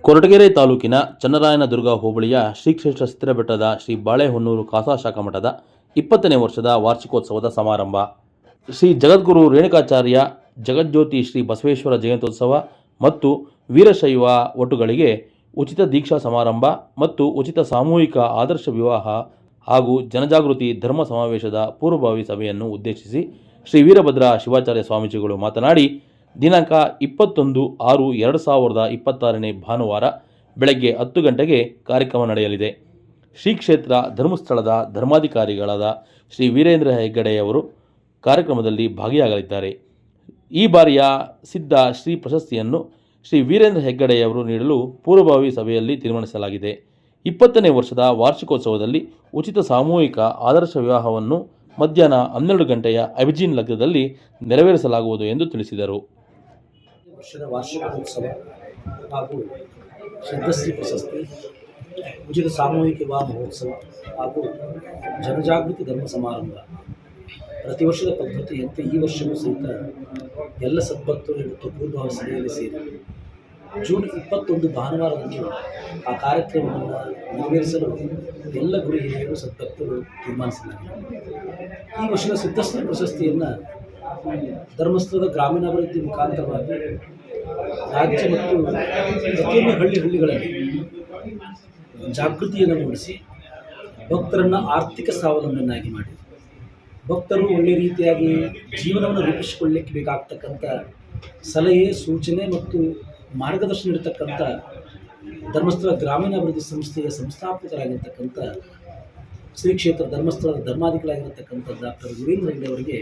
ಕೊರಟಗೆರೆ ತಾಲೂಕಿನ ಚನ್ನರಾಯನದುರ್ಗ ಹೋಬಳಿಯ ಶ್ರೀಕ್ಷೇತ್ರ ಸಿದ್ಧರಬೆಟ್ಟದ ಶ್ರೀ ಬಾಳೆಹೊನ್ನೂರು ಖಾಸಾ ಶಾಖಾ ಮಠದ 20ನೇ ವರ್ಷದ ವಾರ್ಷಿಕೋತ್ಸವದ ಸಮಾರಂಭ. ಶ್ರೀ ಜಗದ್ಗುರು ರೇಣುಕಾಚಾರ್ಯ ಜಗಜ್ಯೋತಿ ಶ್ರೀ ಬಸವೇಶ್ವರ ಜಯಂತ್ಯೋತ್ಸವ ಮತ್ತು ವೀರಶೈವ ಒಟುಗಳಿಗೆ ಉಚಿತ ದೀಕ್ಷಾ ಸಮಾರಂಭ ಮತ್ತು ಉಚಿತ ಸಾಮೂಹಿಕ ಆದರ್ಶ ವಿವಾಹ ಹಾಗೂ ಜನಜಾಗೃತಿ ಧರ್ಮ ಸಮಾವೇಶದ ಪೂರ್ವಭಾವಿ ಸಭೆಯನ್ನು ಉದ್ದೇಶಿಸಿ ಶ್ರೀ ವೀರಭದ್ರ ಶಿವಾಚಾರ್ಯ ಸ್ವಾಮೀಜಿಗಳು ಮಾತನಾಡಿ, ದಿನಾಂಕ 21/6/2026 ಭಾನುವಾರ ಬೆಳಗ್ಗೆ 10 ಗಂಟೆಗೆ ಕಾರ್ಯಕ್ರಮ ನಡೆಯಲಿದೆ. ಶ್ರೀ ಕ್ಷೇತ್ರ ಧರ್ಮಸ್ಥಳದ ಧರ್ಮಾಧಿಕಾರಿಗಳಾದ ಶ್ರೀ ವೀರೇಂದ್ರ ಹೆಗ್ಗಡೆಯವರು ಕಾರ್ಯಕ್ರಮದಲ್ಲಿ ಭಾಗಿಯಾಗಲಿದ್ದಾರೆ. ಈ ಬಾರಿಯ ಸಿದ್ಧ ಶ್ರೀ ಪ್ರಶಸ್ತಿಯನ್ನು ಶ್ರೀ ವೀರೇಂದ್ರ ಹೆಗ್ಗಡೆಯವರು ನೀಡಲು ಪೂರ್ವಭಾವಿ ಸಭೆಯಲ್ಲಿ ತೀರ್ಮಾನಿಸಲಾಗಿದೆ. 20ನೇ ವರ್ಷದ ವಾರ್ಷಿಕೋತ್ಸವದಲ್ಲಿ ಉಚಿತ ಸಾಮೂಹಿಕ ಆದರ್ಶ ವಿವಾಹವನ್ನು ಮಧ್ಯಾಹ್ನ 12 ಗಂಟೆಯ ಅಭಿಜಿನ್ ಲಗ್ನದಲ್ಲಿ ನೆರವೇರಿಸಲಾಗುವುದು ಎಂದು ತಿಳಿಸಿದರು. ವರ್ಷದ ವಾರ್ಷಿಕೋತ್ಸವ ಹಾಗೂ ಸಿದ್ಧಶ್ರೀ ಪ್ರಶಸ್ತಿ, ಉಚಿತ ಸಾಮೂಹಿಕ ವಿವಾಹ ಮಹೋತ್ಸವ ಹಾಗೂ ಜನಜಾಗೃತಿ ಧರ್ಮ ಸಮಾರಂಭ ಪ್ರತಿ ವರ್ಷದ ಪದ್ಧತಿಯಂತೆ ಈ ವರ್ಷವೂ ಸಹಿತ ಎಲ್ಲ ಸದ್ಭಕ್ತರು ಇವತ್ತು ಪೂರ್ವಭಾವಿ ಸಭೆಯಲ್ಲಿ ಸೇರಿ ಜೂನ್ 21 ಭಾನುವಾರದಂದು ಆ ಕಾರ್ಯಕ್ರಮವನ್ನು ನೆರವೇರಿಸಲು ಎಲ್ಲ ಗುರು ಹಿರಿಯರು ಸದ್ಭಕ್ತರು ತೀರ್ಮಾನಿಸಲಾಗಿದೆ. ಈ ವರ್ಷದ ಸಿದ್ಧಶ್ರೀ ಪ್ರಶಸ್ತಿಯನ್ನು ಧರ್ಮಸ್ಥಳದ ಗ್ರಾಮೀಣಾಭಿವೃದ್ಧಿ ಮುಖಾಂತರವಾಗಿ ರಾಜ್ಯ ಮತ್ತು ಪ್ರತಿಯೊಂದು ಹಳ್ಳಿಗಳಲ್ಲಿ ಜಾಗೃತಿಯನ್ನು ಮೂಡಿಸಿ ಭಕ್ತರನ್ನು ಆರ್ಥಿಕ ಸ್ವಾವಲಂಬನೆಯನ್ನಾಗಿ ಮಾಡಿ ಭಕ್ತರು ಒಳ್ಳೆಯ ರೀತಿಯಾಗಿ ಜೀವನವನ್ನು ರೂಪಿಸಿಕೊಳ್ಳಲಿಕ್ಕೆ ಬೇಕಾಗ್ತಕ್ಕಂಥ ಸಲಹೆ, ಸೂಚನೆ ಮತ್ತು ಮಾರ್ಗದರ್ಶನ ನೀಡತಕ್ಕಂಥ ಧರ್ಮಸ್ಥಳ ಗ್ರಾಮೀಣಾಭಿವೃದ್ಧಿ ಸಂಸ್ಥೆಯ ಸಂಸ್ಥಾಪಕರಾಗಿರ್ತಕ್ಕಂಥ ಶ್ರೀ ಕ್ಷೇತ್ರ ಧರ್ಮಸ್ಥಳದ ಧರ್ಮಾಧಿಕಾರಿಯಾಗಿರ್ತಕ್ಕಂಥ ಡಾಕ್ಟರ್ ವೀರೇಂದ್ರ ಹೆಗ್ಗಡೆ ಅವರಿಗೆ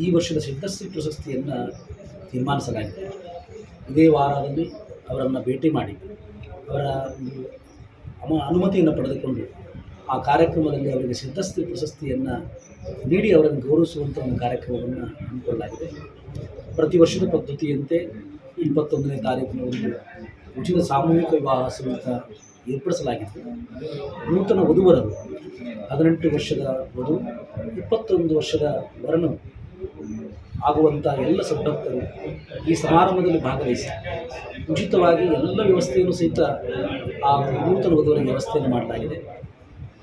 ಈ ವರ್ಷದ ಸಿದ್ಧಶ್ರೀ ಪ್ರಶಸ್ತಿಯನ್ನು ತೀರ್ಮಾನಿಸಲಾಗಿದೆ. ಇದೇ ವಾರದಲ್ಲಿ ಅವರನ್ನು ಭೇಟಿ ಮಾಡಿ ಅವರ ಒಂದು ಅನುಮತಿಯನ್ನು ಪಡೆದುಕೊಂಡು ಆ ಕಾರ್ಯಕ್ರಮದಲ್ಲಿ ಅವರಿಗೆ ಸಿದ್ಧಶ್ರೀ ಪ್ರಶಸ್ತಿಯನ್ನು ನೀಡಿ ಅವರನ್ನು ಗೌರವಿಸುವಂಥ ಒಂದು ಕಾರ್ಯಕ್ರಮವನ್ನು ಹಮ್ಮಿಕೊಳ್ಳಲಾಗಿದೆ. ಪ್ರತಿ ವರ್ಷದ ಪದ್ಧತಿಯಂತೆ 21ನೇ ತಾರೀಕಿನವರೆಗೂ ಉಚಿತ ಸಾಮೂಹಿಕ ವಿವಾಹ ಸಹಿತ ಏರ್ಪಡಿಸಲಾಗಿತ್ತು. ನೂತನ ವಧುವರರು 18 ವರ್ಷದ ವಧು, 21 ವರ್ಷದ ವರನು ಆಗುವಂಥ ಎಲ್ಲ ಸದ್ಭಕ್ತರು ಈ ಸಮಾರಂಭದಲ್ಲಿ ಭಾಗವಹಿಸಿ ಉಚಿತವಾಗಿ ಎಲ್ಲ ವ್ಯವಸ್ಥೆಯನ್ನು ಸಹಿತ ಆ ನೂತನ ವಧುವರಿಗೆ ವ್ಯವಸ್ಥೆಯನ್ನು ಮಾಡಲಾಗಿದೆ.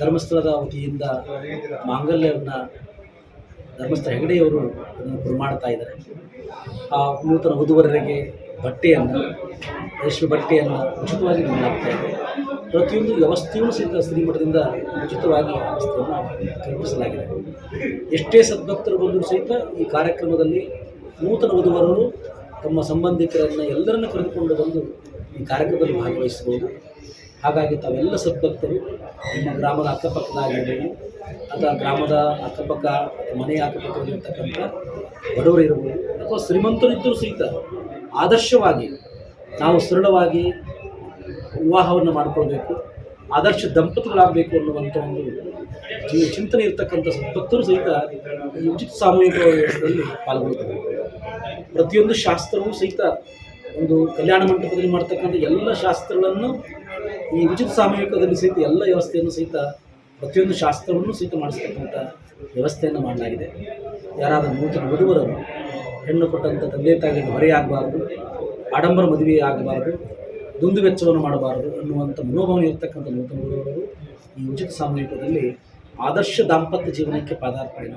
ಧರ್ಮಸ್ಥಳದ ವತಿಯಿಂದ ಮಾಂಗಲ್ಯವನ್ನು ಧರ್ಮಸ್ಥಳ ಹೆಗಡೆಯವರು ಅದನ್ನು ಮಾಡ್ತಾ ಇದ್ದಾರೆ. ಆ ನೂತನ ವಧುವರರಿಗೆ ಬಟ್ಟೆಯನ್ನು, ರೇಷ್ಮೆ ಬಟ್ಟೆಯನ್ನು ಉಚಿತವಾಗಿ ನೀಡಲಾಗ್ತಾ ಇದೆ. ಪ್ರತಿಯೊಂದು ವ್ಯವಸ್ಥೆಯೂ ಸಹಿತ ಶ್ರೀಮಠದಿಂದ ಉಚಿತವಾಗಿ ವ್ಯವಸ್ಥೆಯನ್ನು ಕಲ್ಪಿಸಲಾಗಿದೆ. ಎಷ್ಟೇ ಸದ್ಭಕ್ತರು ಬಂದರೂ ಸಹಿತ ಈ ಕಾರ್ಯಕ್ರಮದಲ್ಲಿ ನೂತನ ವಧುವರರು ತಮ್ಮ ಸಂಬಂಧಿಕರನ್ನು ಎಲ್ಲರನ್ನು ಕರೆದುಕೊಂಡು ಬಂದು ಈ ಕಾರ್ಯಕ್ರಮದಲ್ಲಿ ಭಾಗವಹಿಸಬಹುದು. ಹಾಗಾಗಿ ತಾವೆಲ್ಲ ಸದ್ಭಕ್ತರು ನಿಮ್ಮ ಗ್ರಾಮದ ಅಕ್ಕಪಕ್ಕದಾಗಿರ್ಬೋದು ಅಥವಾ ಗ್ರಾಮದ ಅಕ್ಕಪಕ್ಕ ಮನೆಯ ಅಕ್ಕಪಕ್ಕದಲ್ಲಿರ್ತಕ್ಕಂಥ ಬಡವರು ಇರಬಹುದು ಅಥವಾ ಶ್ರೀಮಂತರಿದ್ದರೂ ಸಹಿತ ಆದರ್ಶವಾಗಿ ನಾವು ಸರಳವಾಗಿ ವಿವಾಹವನ್ನು ಮಾಡಿಕೊಳ್ಬೇಕು, ಆದರ್ಶ ದಂಪತಿಗಳಾಗಬೇಕು ಅನ್ನುವಂಥ ಒಂದು ಚಿಂತನೆ ಇರತಕ್ಕಂಥ ಸದ್ಭಕ್ತರು ಸಹಿತ ಈ ಉಚಿತ ಸಾಮೂಹಿಕ ವ್ಯವಸ್ಥೆಯಲ್ಲಿ ಪಾಲ್ಗೊಳ್ಳುತ್ತಾರೆ. ಪ್ರತಿಯೊಂದು ಶಾಸ್ತ್ರವೂ ಸಹಿತ ಒಂದು ಕಲ್ಯಾಣ ಮಂಟಪದಲ್ಲಿ ಮಾಡ್ತಕ್ಕಂಥ ಎಲ್ಲ ಶಾಸ್ತ್ರಗಳನ್ನು ಈ ಉಚಿತ ಸಾಮೂಹಿಕದಲ್ಲಿ ಸಹಿತ ಎಲ್ಲ ವ್ಯವಸ್ಥೆಯನ್ನು ಸಹಿತ ಪ್ರತಿಯೊಂದು ಶಾಸ್ತ್ರವನ್ನು ಸಹಿತ ಮಾಡಿಸ್ತಕ್ಕಂಥ ವ್ಯವಸ್ಥೆಯನ್ನು ಮಾಡಲಾಗಿದೆ. ಯಾರಾದರೂ ನೂತನ ವಧುವರರು ಹೆಣ್ಣು ಕೊಟ್ಟಂಥ ತಂದೆ ತಾಯಿಗೆ ಹೊರೆಯಾಗಬಾರ್ದು, ಆಡಂಬರ ಮದುವೆ ಆಗಬಾರ್ದು, ದುಂದು ವೆಚ್ಚವನ್ನು ಮಾಡಬಾರದು ಅನ್ನುವಂಥ ಮನೋಭಾವನೆ ಇರತಕ್ಕಂಥ ನೂತನ ವಧುವರರು ಈ ಉಚಿತ ಸಾಮೂಹಿಕದಲ್ಲಿ ಆದರ್ಶ ದಾಂಪತ್ಯ ಜೀವನಕ್ಕೆ ಪಾದಾರ್ಪಣೆ